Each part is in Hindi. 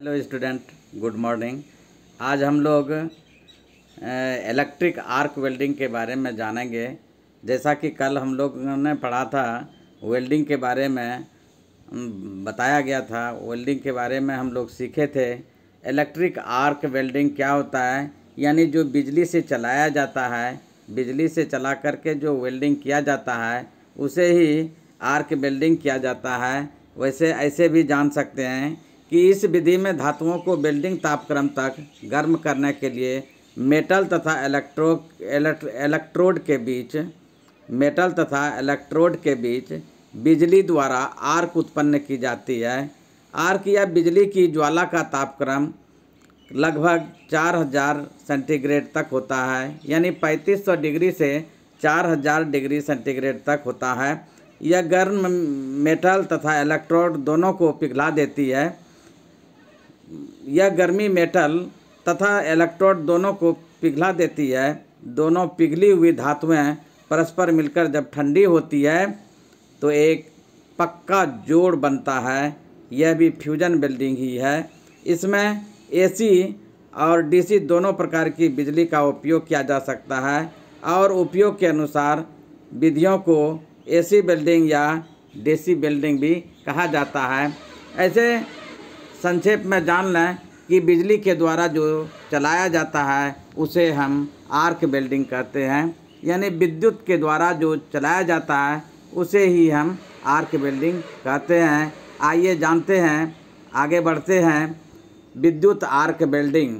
Hello student, good morning. आज हम लोग इलेक्ट्रिक आर्क वेल्डिंग के बारे में जानेंगे। जैसा कि कल हम लोग ने पढ़ा था, वेल्डिंग के बारे में बताया गया था। वेल्डिंग के बारे में हम लोग सीखे थे। इलेक्ट्रिक आर्क वेल्डिंग क्या होता है, यानी जो बिजली से चलाया जाता है, बिजली से चला करके जो वेल्डिंग किया जाता है उसे ही आर्क वेल्डिंग किया जाता है। वैसे ऐसे भी जान सकते हैं कि इस विधि में धातुओं को वेल्डिंग तापक्रम तक गर्म करने के लिए मेटल तथा इलेक्ट्रोड के बीच बिजली द्वारा आर्क उत्पन्न की जाती है। आर्क या बिजली की ज्वाला का तापक्रम लगभग 4000 सेंटीग्रेड तक होता है, यानी 3500 डिग्री से 4000 डिग्री सेंटीग्रेड तक होता है। यह गर्म मेटल तथा इलेक्ट्रोड दोनों को पिघला देती है। यह गर्मी मेटल तथा इलेक्ट्रोड दोनों को पिघला देती है। दोनों पिघली हुई धातुएं परस्पर मिलकर जब ठंडी होती है तो एक पक्का जोड़ बनता है। यह भी फ्यूजन वेल्डिंग ही है। इसमें एसी और डीसी दोनों प्रकार की बिजली का उपयोग किया जा सकता है और उपयोग के अनुसार विधियों को एसी वेल्डिंग या डीसी वेल्डिंग भी कहा जाता है। ऐसे संक्षेप में जान लें कि बिजली के द्वारा जो चलाया जाता है उसे हम आर्क वेल्डिंग कहते हैं, यानी विद्युत के द्वारा जो चलाया जाता है उसे ही हम आर्क वेल्डिंग कहते हैं। आइए जानते हैं, आगे बढ़ते हैं। विद्युत आर्क वेल्डिंग।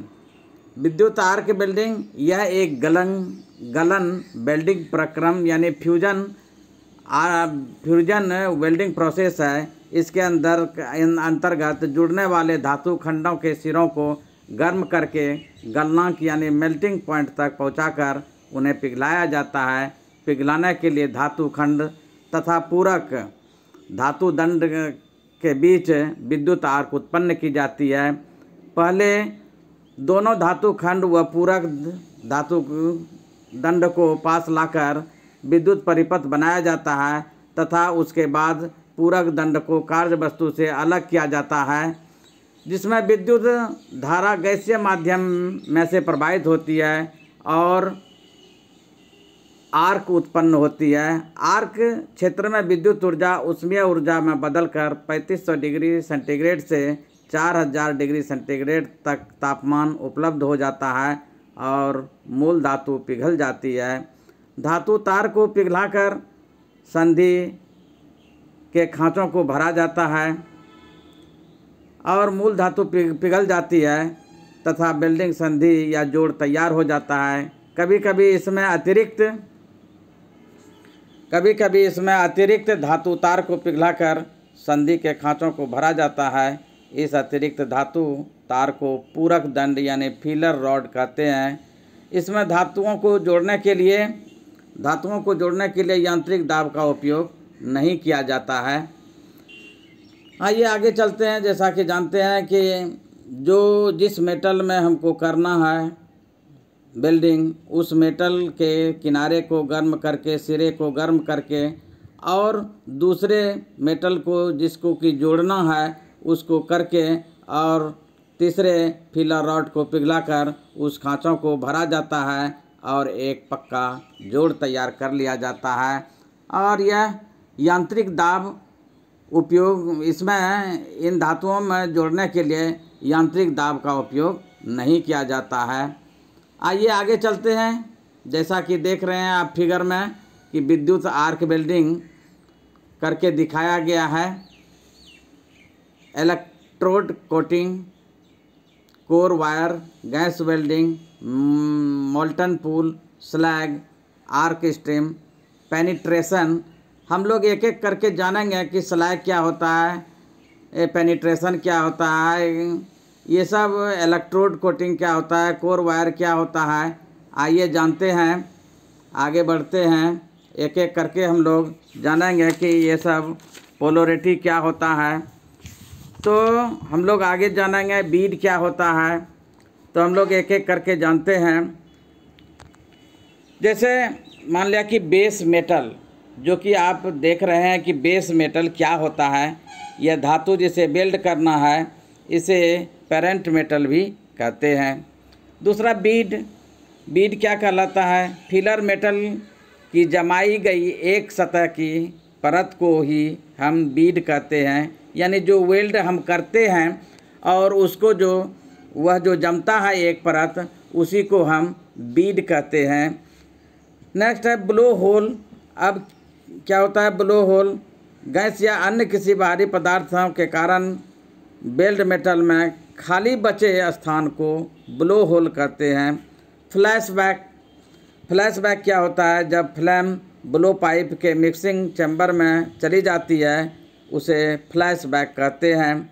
विद्युत आर्क वेल्डिंग यह एक गलन वेल्डिंग प्रक्रम यानी फ्यूजन वेल्डिंग प्रोसेस है। इसके अंतर्गत जुड़ने वाले धातु खंडों के सिरों को गर्म करके गलनांक यानी मेल्टिंग पॉइंट तक पहुंचाकर उन्हें पिघलाया जाता है। पिघलाने के लिए धातु खंड तथा पूरक धातु दंड के बीच विद्युत आर्क उत्पन्न की जाती है। पहले दोनों धातु खंड व पूरक धातु दंड को पास लाकर विद्युत परिपथ बनाया जाता है तथा उसके बाद पूरक दंड को कार्य वस्तु से अलग किया जाता है, जिसमें विद्युत धारा गैसीय माध्यम में से प्रवाहित होती है और आर्क उत्पन्न होती है। आर्क क्षेत्र में विद्युत ऊर्जा ऊष्मीय ऊर्जा में बदलकर 3500 डिग्री सेंटीग्रेड से 4000 डिग्री सेंटीग्रेड तक तापमान उपलब्ध हो जाता है और मूल धातु पिघल जाती है। धातु तार को पिघलाकर संधि के खाँचों को भरा जाता है और मूल धातु पिघल जाती है तथा वेल्डिंग संधि या जोड़ तैयार हो जाता है। कभी कभी इसमें अतिरिक्त धातु तार को पिघलाकर संधि के खाँचों को भरा जाता है। इस अतिरिक्त धातु तार को पूरक दंड यानी फीलर रॉड कहते हैं। इसमें धातुओं को जोड़ने के लिए यांत्रिक दाब का उपयोग नहीं किया जाता है। आइए आगे चलते हैं। जैसा कि जानते हैं कि जिस मेटल में हमको करना है वेल्डिंग, उस मेटल के किनारे को गर्म करके, सिरे को गर्म करके और दूसरे मेटल को जिसको कि जोड़ना है उसको करके और तीसरे फीलर रॉड को पिघलाकर उस खाँचों को भरा जाता है और एक पक्का जोड़ तैयार कर लिया जाता है। और यह यांत्रिक दाब उपयोग, इसमें इन धातुओं में जोड़ने के लिए यांत्रिक दाब का उपयोग नहीं किया जाता है। आइए आगे चलते हैं। जैसा कि देख रहे हैं आप फिगर में कि विद्युत आर्क वेल्डिंग करके दिखाया गया है। Electrode coating, core wire, gas welding, molten pool, slag, arc stream, penetration. हम लोग एक एक करके जानेंगे कि स्लैग क्या होता है, पेनिट्रेशन क्या होता है, ये सब इलेक्ट्रोड कोटिंग क्या होता है, कोर वायर क्या होता है। आइए जानते हैं, आगे बढ़ते हैं। एक एक करके हम लोग जानेंगे कि ये सब पोलैरिटी क्या होता है। तो हम लोग आगे जानेंगे बीड क्या होता है। तो हम लोग एक एक करके जानते हैं। जैसे मान लिया कि बेस मेटल, जो कि आप देख रहे हैं कि बेस मेटल क्या होता है। यह धातु जिसे वेल्ड करना है इसे पेरेंट मेटल भी कहते हैं। दूसरा बीड क्या कहलाता है? फिलर मेटल की जमाई गई एक सतह की परत को ही हम बीड कहते हैं, यानी जो वेल्ड हम करते हैं और उसको वह जो जमता है एक परत, उसी को हम बीड कहते हैं। नेक्स्ट है ब्लो होल। अब क्या होता है ब्लो होल? गैस या अन्य किसी बाहरी पदार्थों के कारण वेल्ड मेटल में खाली बचे स्थान को ब्लो होल कहते हैं। फ्लैशबैक क्या होता है? जब फ्लेम ब्लो पाइप के मिक्सिंग चैम्बर में चली जाती है, उसे फ्लैशबैक कहते हैं।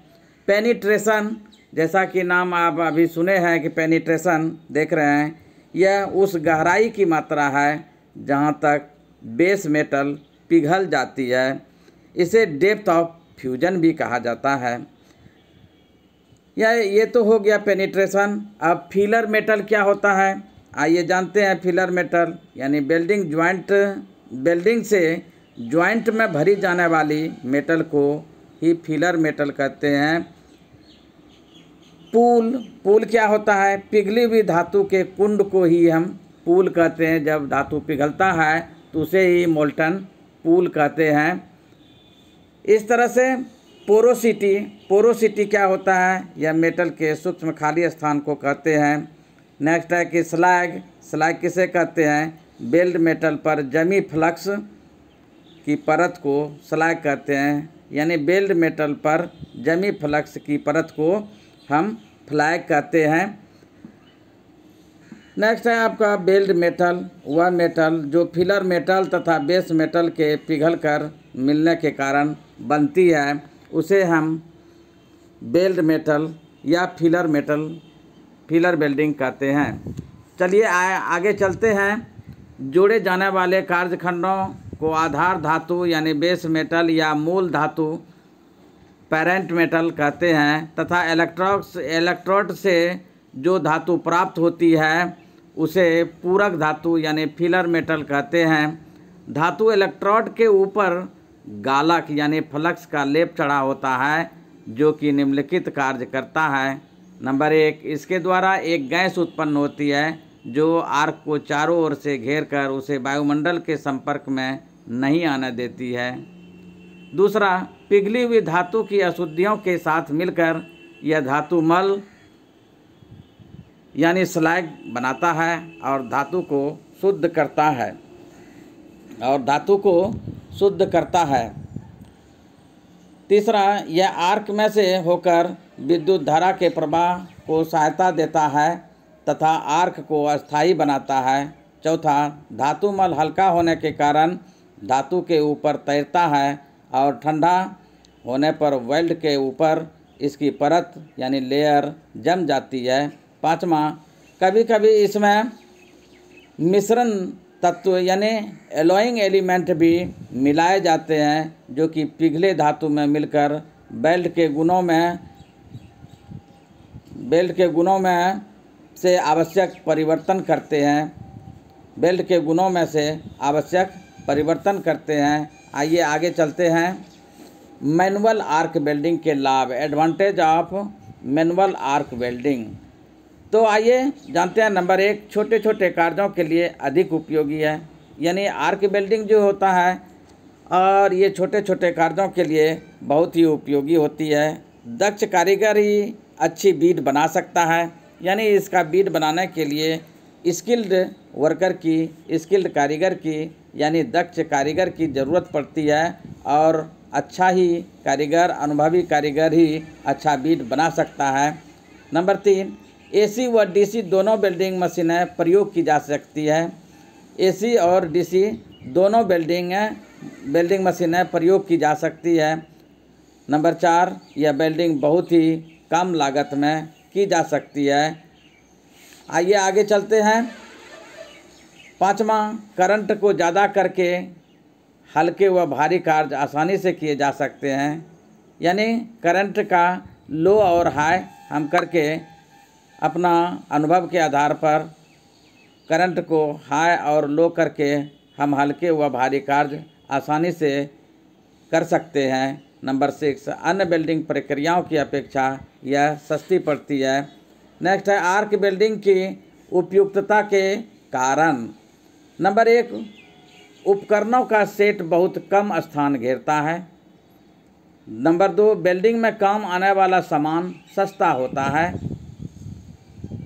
पेनिट्रेशन, जैसा कि नाम आप अभी सुने हैं कि पेनिट्रेशन देख रहे हैं, यह उस गहराई की मात्रा है जहाँ तक बेस मेटल पिघल जाती है। इसे डेप्थ ऑफ फ्यूजन भी कहा जाता है। ये तो हो गया पेनिट्रेशन। अब फिलर मेटल क्या होता है? आइए जानते हैं। फिलर मेटल यानी वेल्डिंग से ज्वाइंट में भरी जाने वाली मेटल को ही फिलर मेटल कहते हैं। पूल क्या होता है? पिघली हुई धातु के कुंड को ही हम पूल कहते हैं। जब धातु पिघलता है तो उसे ही मोल्टन पूल कहते हैं। इस तरह से पोरोसिटी क्या होता है? यह मेटल के सूक्ष्म खाली स्थान को कहते हैं। नेक्स्ट है कि स्लैग किसे कहते हैं? वेल्ड मेटल पर जमी फ्लक्स की परत को स्लैग कहते हैं, यानी वेल्ड मेटल पर जमी फ्लक्स की परत को हम फ्लैग कहते हैं। नेक्स्ट है आपका वेल्ड मेटल, वह मेटल जो फिलर मेटल तथा बेस मेटल के पिघलकर मिलने के कारण बनती है, उसे हम वेल्ड मेटल या फिलर वेल्डिंग कहते हैं। चलिए आगे चलते हैं। जोड़े जाने वाले कार्यखंडों को आधार धातु यानी बेस मेटल या मूल धातु पेरेंट मेटल कहते हैं तथा इलेक्ट्रोड से जो धातु प्राप्त होती है उसे पूरक धातु यानी फिलर मेटल कहते हैं। धातु इलेक्ट्रोड के ऊपर गालक यानी फ्लक्स का लेप चढ़ा होता है जो कि निम्नलिखित कार्य करता है। नंबर 1, इसके द्वारा एक गैस उत्पन्न होती है जो आर्क को चारों ओर से घेर कर उसे वायुमंडल के संपर्क में नहीं आने देती है। दूसरा, पिघली हुई धातु की अशुद्धियों के साथ मिलकर यह धातु मल यानी स्लैग बनाता है और धातु को शुद्ध करता है। तीसरा, यह आर्क में से होकर विद्युत धारा के प्रवाह को सहायता देता है तथा आर्क को अस्थायी बनाता है। चौथा, धातु मल हल्का होने के कारण धातु के ऊपर तैरता है और ठंडा होने पर वेल्ड के ऊपर इसकी परत यानी लेयर जम जाती है। पाँचवा, कभी कभी इसमें मिश्रण तत्व यानी एलॉइंग एलिमेंट भी मिलाए जाते हैं जो कि पिघले धातु में मिलकर वेल्ड के गुणों से आवश्यक परिवर्तन करते हैं। आइए आगे चलते हैं। मैनुअल आर्क वेल्डिंग के लाभ, advantage of manual arc welding. तो आइए जानते हैं। नंबर 1, छोटे छोटे कार्यों के लिए अधिक उपयोगी है, यानी आर्क वेल्डिंग जो होता है और ये छोटे छोटे कार्यों के लिए बहुत ही उपयोगी होती है। दक्ष कारीगर ही अच्छी बीड बना सकता है, यानी इसका बीड बनाने के लिए स्किल्ड कारीगर की यानी दक्ष कारीगर की ज़रूरत पड़ती है और अच्छा ही कारीगर, अनुभवी कारीगर ही अच्छा बीड बना सकता है। नंबर 3, एसी व डीसी दोनों वेल्डिंग मशीनें प्रयोग की जा सकती है। एसी और डीसी दोनों वेल्डिंग मशीनें प्रयोग की जा सकती है। नंबर 4, यह वेल्डिंग बहुत ही कम लागत में की जा सकती है। आइए आगे चलते हैं। 5वां, करंट को ज़्यादा करके हल्के व भारी कार्य आसानी से किए जा सकते हैं, यानी करंट का लो और हाई हम करके अपना अनुभव के आधार पर करंट को हाई और लो करके हम हल्के व भारी कार्य आसानी से कर सकते हैं। नंबर 6, अन्य बिल्डिंग प्रक्रियाओं की अपेक्षा यह सस्ती पड़ती है। नेक्स्ट है आर्क बिल्डिंग की उपयुक्तता के कारण। नंबर 1, उपकरणों का सेट बहुत कम स्थान घेरता है। नंबर 2, बिल्डिंग में काम आने वाला सामान सस्ता होता है।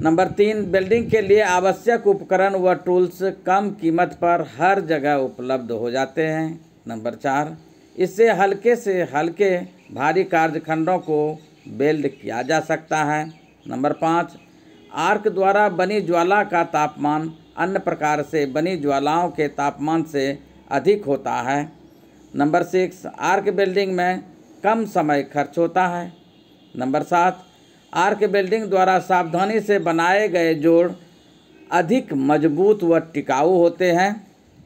नंबर 3, बिल्डिंग के लिए आवश्यक उपकरण व टूल्स कम कीमत पर हर जगह उपलब्ध हो जाते हैं। नंबर 4, इससे हल्के से हल्के भारी कार्यखंडों को वेल्ड किया जा सकता है। नंबर 5, आर्क द्वारा बनी ज्वाला का तापमान अन्य प्रकार से बनी ज्वालाओं के तापमान से अधिक होता है। नंबर 6, आर्क बिल्डिंग में कम समय खर्च होता है। नंबर 7, आर्क बिल्डिंग द्वारा सावधानी से बनाए गए जोड़ अधिक मजबूत व टिकाऊ होते हैं।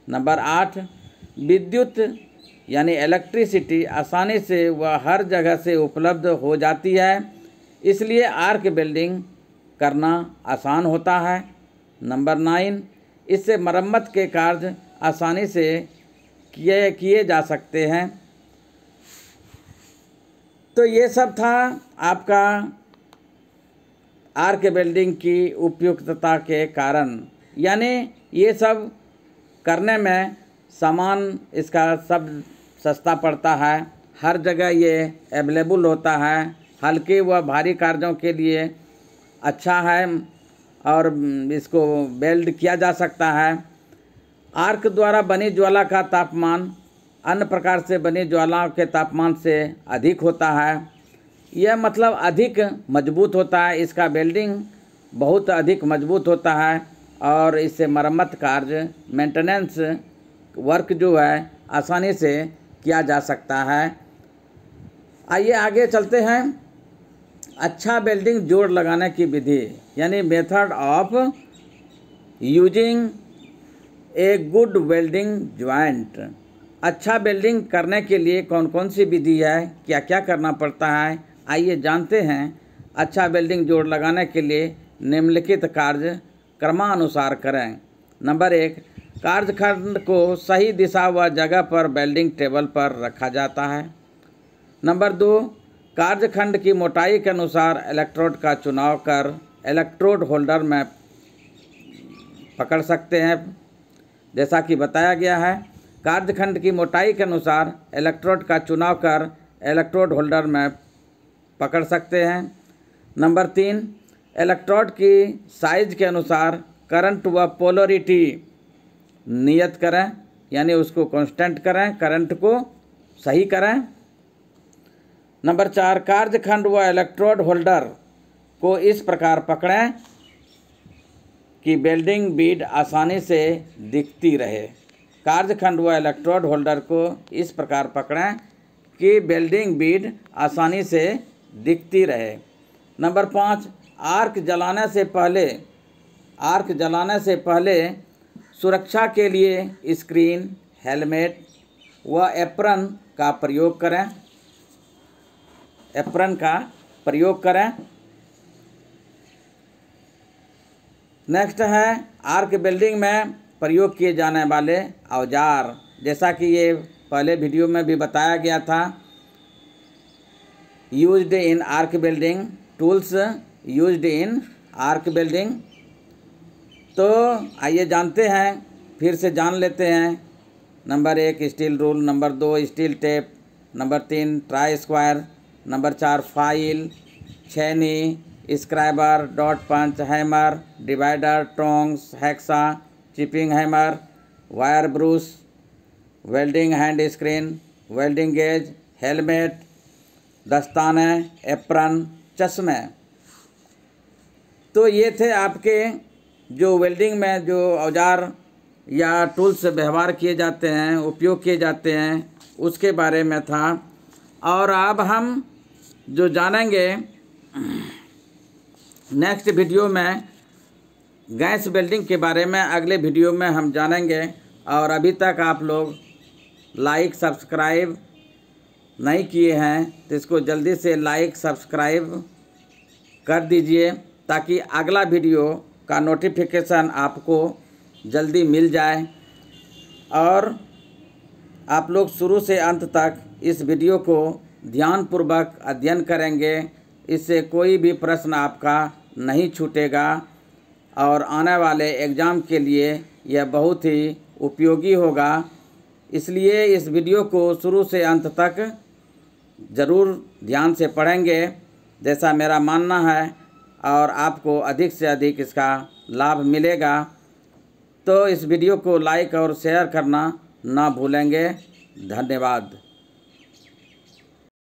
नंबर 8, विद्युत यानी इलेक्ट्रिसिटी आसानी से व हर जगह से उपलब्ध हो जाती है, इसलिए आर्क बिल्डिंग करना आसान होता है। नंबर 9, इससे मरम्मत के कार्य आसानी से किए जा सकते हैं। तो ये सब था आपका आर्क बिल्डिंग की उपयुक्तता के कारण, यानी ये सब करने में सामान इसका सब सस्ता पड़ता है, हर जगह ये अवेलेबल होता है, हल्के व भारी कार्यों के लिए अच्छा है और इसको वेल्ड किया जा सकता है। आर्क द्वारा बनी ज्वाला का तापमान अन्य प्रकार से बनी ज्वालाओं के तापमान से अधिक होता है। यह मतलब अधिक मजबूत होता है, इसका वेल्डिंग बहुत अधिक मजबूत होता है और इससे मरम्मत कार्य मेंटेनेंस वर्क जो है आसानी से किया जा सकता है। आइए आगे चलते हैं। अच्छा वेल्डिंग जोड़ लगाने की विधि यानी method of using a good welding joint. अच्छा वेल्डिंग करने के लिए कौन कौन सी विधि है, क्या क्या करना पड़ता है, आइए जानते हैं। अच्छा वेल्डिंग जोड़ लगाने के लिए निम्नलिखित कार्य क्रमानुसार करें। नंबर 1, कार्यखंड को सही दिशा व जगह पर वेल्डिंग टेबल पर रखा जाता है। नंबर 2, कार्यखंड की मोटाई के अनुसार इलेक्ट्रोड का चुनाव कर इलेक्ट्रोड होल्डर में पकड़ सकते हैं। जैसा कि बताया गया है, कार्यखंड की मोटाई के अनुसार इलेक्ट्रोड का चुनाव कर इलेक्ट्रोड होल्डर में पकड़ सकते हैं। नंबर 3, इलेक्ट्रोड की साइज के अनुसार करंट व पोलरिटी नियत करें, यानी उसको कांस्टेंट करें, करंट को सही करें। नंबर 4, कार्यखंड व इलेक्ट्रोड होल्डर को इस प्रकार पकड़ें कि वेल्डिंग बीड आसानी से दिखती रहे। कार्यखंड व इलेक्ट्रोड होल्डर को इस प्रकार पकड़ें कि वेल्डिंग बीड आसानी से दिखती रहे। नंबर 5, आर्क जलाने से पहले सुरक्षा के लिए स्क्रीन, हेलमेट व एप्रन का प्रयोग करें। नेक्स्ट है आर्क बिल्डिंग में प्रयोग किए जाने वाले औजार, जैसा कि ये पहले वीडियो में भी बताया गया था। Used in arc building, tools used in arc building. तो आइए जानते हैं, फिर से जान लेते हैं। Number 1, steel rule. Number 2, steel tape. Number 3, try square. Number 4, file, छेनी, scriber, dot punch, hammer, divider, tongs, hacksaw, chipping hammer, wire brush, welding hand screen, welding gauge, helmet, दस्ताने, एप्रन, चश्मे। तो ये थे आपके जो वेल्डिंग में जो औजार या टूल्स व्यवहार किए जाते हैं, उपयोग किए जाते हैं, उसके बारे में था। और अब हम जो जानेंगे नेक्स्ट वीडियो में गैस वेल्डिंग के बारे में, अगले वीडियो में हम जानेंगे। और अभी तक आप लोग लाइक सब्सक्राइब नहीं किए हैं तो इसको जल्दी से लाइक सब्सक्राइब कर दीजिए, ताकि अगला वीडियो का नोटिफिकेशन आपको जल्दी मिल जाए। और आप लोग शुरू से अंत तक इस वीडियो को ध्यानपूर्वक अध्ययन करेंगे, इससे कोई भी प्रश्न आपका नहीं छूटेगा और आने वाले एग्ज़ाम के लिए यह बहुत ही उपयोगी होगा। इसलिए इस वीडियो को शुरू से अंत तक ज़रूर ध्यान से पढ़ेंगे जैसा मेरा मानना है, और आपको अधिक से अधिक इसका लाभ मिलेगा। तो इस वीडियो को लाइक और शेयर करना ना भूलेंगे। धन्यवाद।